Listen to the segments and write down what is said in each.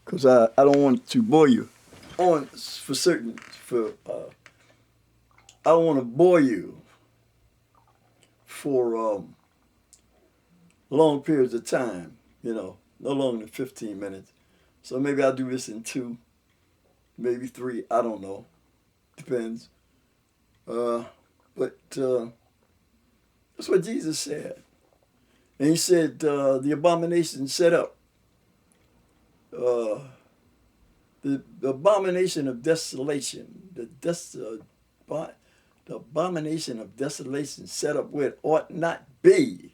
because I don't want to bore you on for certain for I don't want to bore you for long periods of time, no longer than 15 minutes. So maybe I'll do this in 2, maybe 3, I don't know, depends. But that's what Jesus said. And he said the abomination set up, the abomination of desolation, the abomination of desolation set up where it ought not be.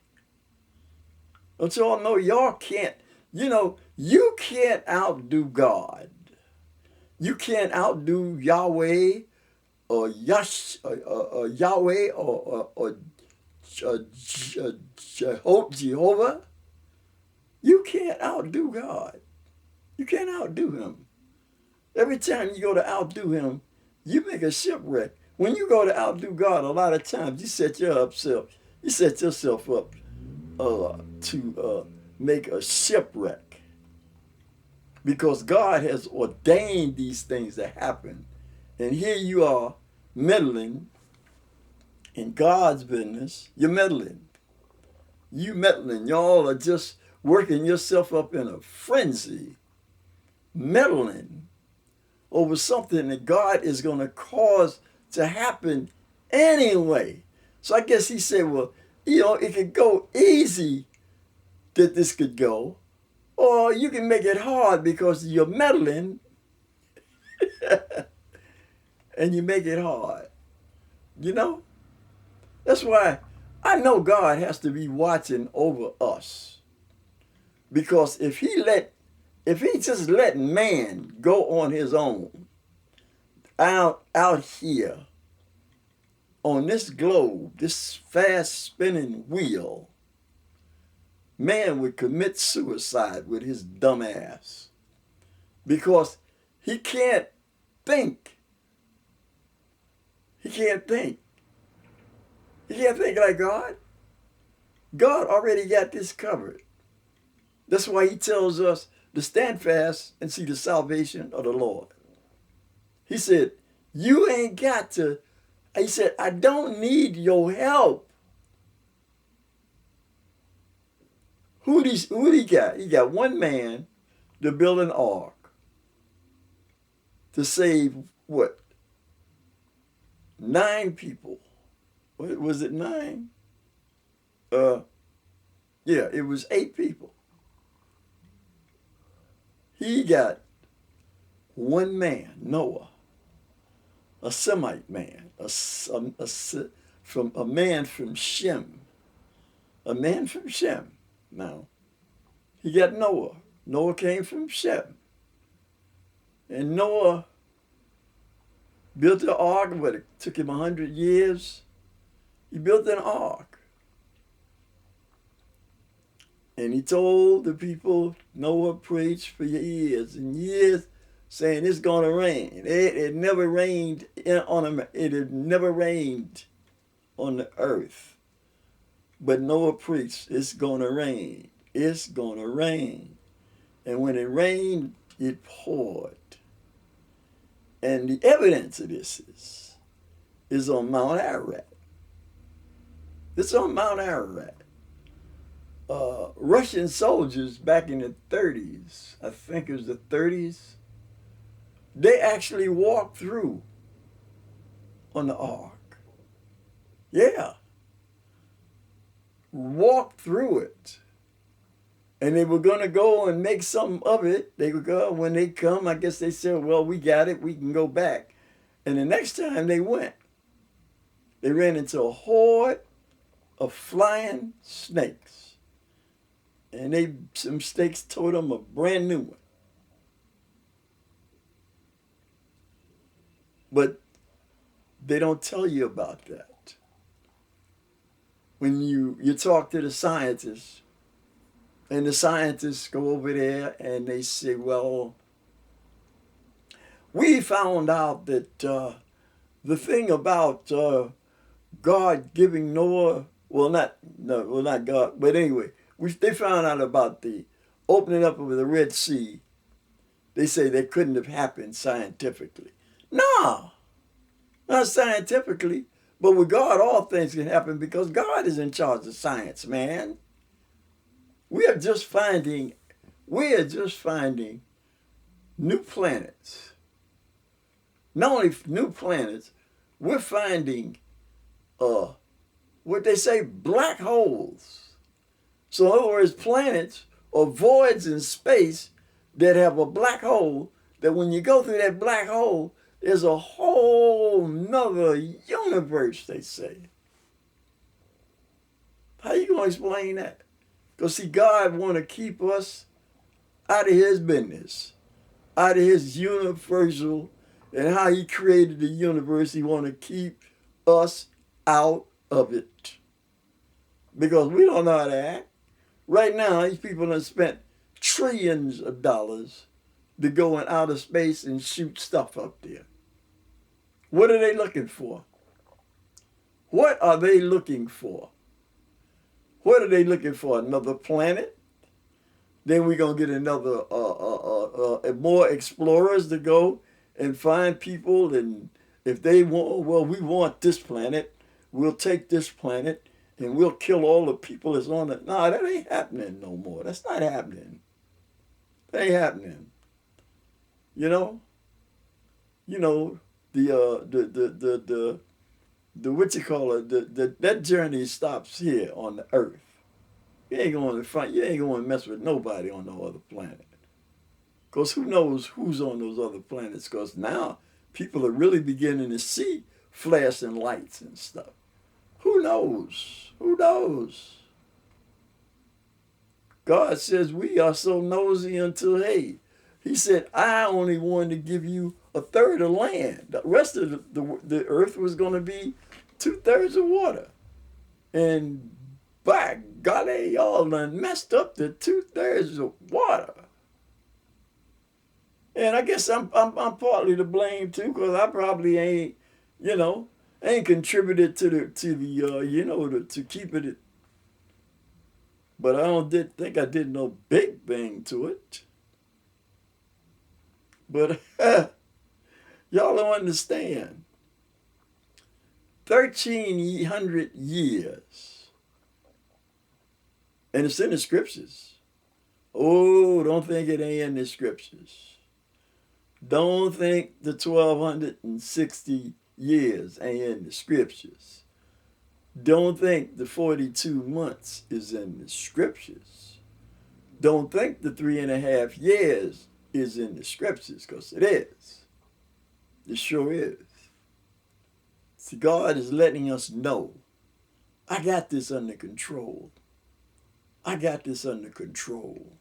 Don't y'all know y'all can't, you can't outdo God. You can't outdo Yahweh or Yahweh or Jehovah. You can't outdo God. You can't outdo him. Every time you go to outdo him, you make a shipwreck. When you go to outdo God, a lot of times you set yourself up to make a shipwreck, because God has ordained these things to happen, and here you are meddling in God's business. You're meddling. Y'all are just working yourself up in a frenzy, meddling over something that God is going to cause to happen anyway. So I guess he said, well, it could go easy that this could go, or you can make it hard because you're meddling and you make it hard. That's why I know God has to be watching over us, because if he just let man go on his own out here on this globe, this fast spinning wheel, man would commit suicide with his dumb ass, because he can't think. He can't think. He can't think like God. God already got this covered. That's why he tells us to stand fast and see the salvation of the Lord. He said, you ain't got to. He said, I don't need your help. Who did he got? He got one man to build an ark to save what? 9 people. What was it, 9? Yeah, it was 8 people. He got one man, Noah, a Semite man, a man from Shem. A man from Shem. Now, he got Noah. Noah came from Shem. And Noah built the ark, but it took him 100 years. He built an ark. And he told the people, Noah preached for years and years, saying it's going to rain. It had never rained on the earth. But Noah preached, it's going to rain. It's going to rain. And when it rained, it poured. And the evidence of this is on Mount Ararat. It's on Mount Ararat. Russian soldiers back in the 30s, I think it was the 30s, they actually walked through on the ark. Yeah. Walked through it. And they were going to go and make something of it. They would go, when they come, I guess they said, well, we got it, we can go back. And the next time they went, they ran into a horde of flying snakes. And some snakes told them a brand new one. But they don't tell you about that. When you talk to the scientists, and the scientists go over there and they say, well, we found out that the thing about God giving Noah, not God, but anyway, they found out about the opening up of the Red Sea they say they couldn't have happened scientifically. No, not scientifically. But with God, all things can happen because God is in charge of science, man. We are just finding new planets. Not only new planets, we're finding what they say, black holes. So in other words, planets or voids in space that have a black hole, that when you go through that black hole, there's a whole nother universe, they say. How you going to explain that? Because see, God want to keep us out of his business, out of his universal, and how he created the universe. He want to keep us out of it. Because we don't know how to act. Right now, these people have spent trillions of dollars to go in outer space and shoot stuff up there. What are they looking for? What are they looking for? What are they looking for? Another planet? Then we're going to get another, more explorers to go and find people. And if they want, well, we want this planet, we'll take this planet and we'll kill all the people that's on it. No, that ain't happening no more. That's not happening. That ain't happening. You know, the what you call it, that journey stops here on the earth. You ain't going to find, you ain't going to mess with nobody on no other planet. Because who knows who's on those other planets? Because now people are really beginning to see flashing lights and stuff. Who knows? Who knows? God says we are so nosy until, hey, he said, I only wanted to give you a third of land. The rest of the earth was going to be 2/3 of water. And by golly, y'all done messed up the 2/3 of water. And I guess I'm partly to blame too, because I probably ain't, ain't contributed to keeping it. But I think I did no big thing to it. But y'all don't understand. 1,300 years. And it's in the scriptures. Oh, don't think it ain't in the scriptures. Don't think the 1,260 years ain't in the scriptures. Don't think the 42 months is in the scriptures. Don't think the 3.5 years is in the scriptures, because it is. It sure is. See, God is letting us know, I got this under control. I got this under control.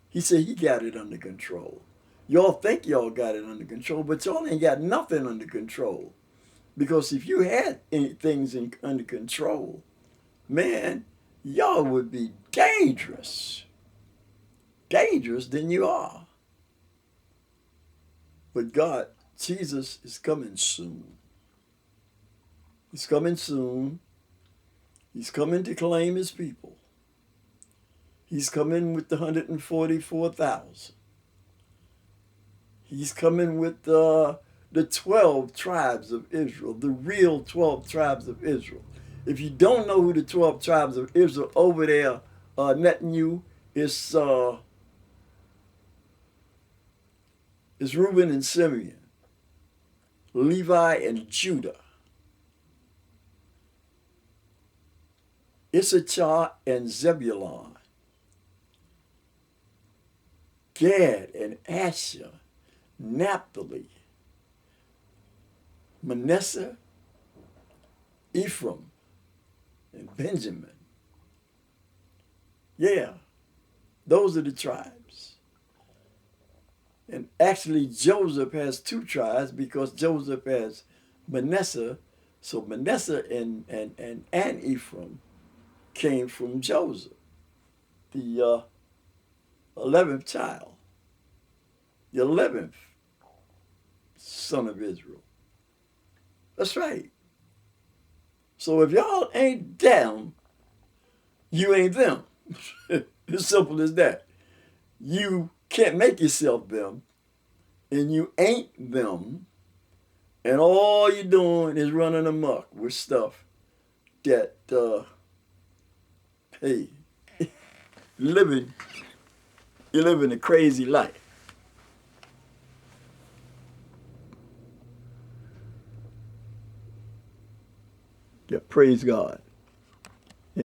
He said he got it under control. Y'all think y'all got it under control, but y'all ain't got nothing under control. Because if you had things under control, man, y'all would be dangerous. Dangerous than you are. But God, Jesus is coming soon. He's coming soon. He's coming to claim his people. He's coming with the 144,000. He's coming with the 12 tribes of Israel, the real 12 tribes of Israel. If you don't know who the 12 tribes of Israel over there, netting you, it's Reuben and Simeon, Levi and Judah, Issachar and Zebulon, Gad and Asher, Naphtali, Manasseh, Ephraim, and Benjamin. Yeah, those are the tribes. And actually, Joseph has 2 tribes because Joseph has Manasseh. So Manasseh and Ephraim came from Joseph, the 11th child, the 11th son of Israel. That's right. So if y'all ain't them, you ain't them. As simple as that. You can't make yourself them, and you ain't them, and all you're doing is running amok with stuff that, hey, living, you're living a crazy life. Yeah, praise God.